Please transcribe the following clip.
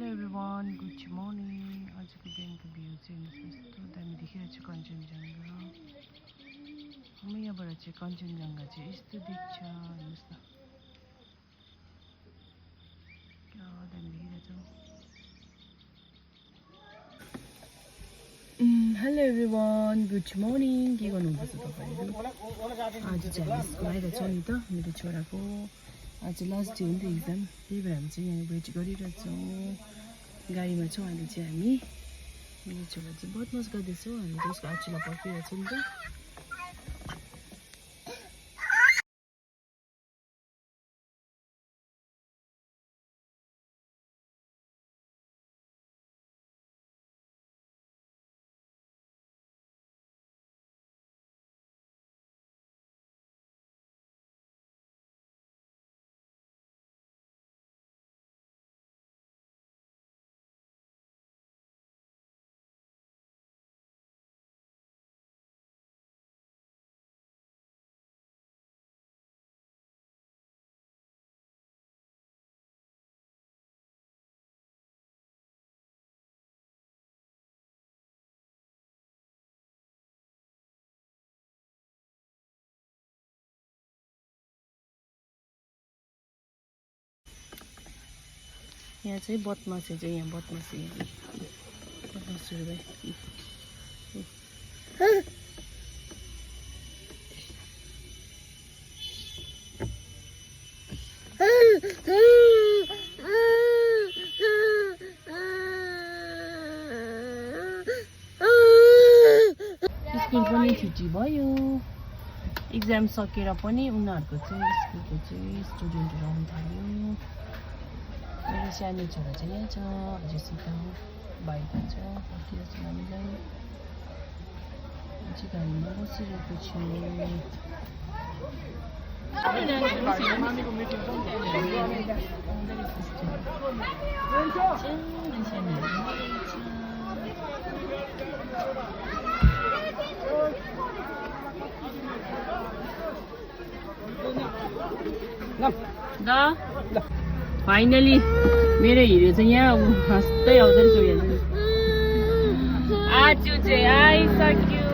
everyone, good morning. आजको बिहानको view चाहिँ हेर्नुहोस् कस्तो दामी देखिरहेको छ कञ्चनजङ्घा। हाम्रो यहाँबाट चाहिँ कञ्चनजङ्घा चाहिँ यस्तो देख्छ हेर्नुहोस् न। क्या दामी देखिरहेछ। Hello everyone, good morning. के गर्नुहुन्छ तपाईँहरू? आज चाहिँ हामी स्कुल आइरहेछौँ नि त। मेरो छोराको आज लास्ट डे हो नि त एक्जाम, त्यही भएर हामी चाहिँ यहाँ वेट गरिरहेछौँ। गाडीमा छौँ अहिले चाहिँ हामी। मेरो छोरा चाहिँ बदमास गर्दैछौँ, हामी चाहिँ उसको आचुलाई पर्खिरहेछौँ नि त। यहाँ चाहिँ बदमासी चाहिँ यहाँ बदमासी सुरु भयो। स्कुल पनि छुट्टी भयो, एक्जाम सकेर पनि उनीहरूको चाहिँ स्कुलको चाहिँ स्टुडेन्टहरू आउनु थाल्यो। मेरो सानो छोरा चाहिँ यहाँ छ, हजुरसित बाहिर छ, पर्खिरहेको छु हामीलाई। चाहिँ गाडीमा बसिरहेको छु। फाइनली मेरो हिरो चाहिँ यहाँ हाँस्दै आउँदो रहेछ। आज चाहिँ आइसक्यो।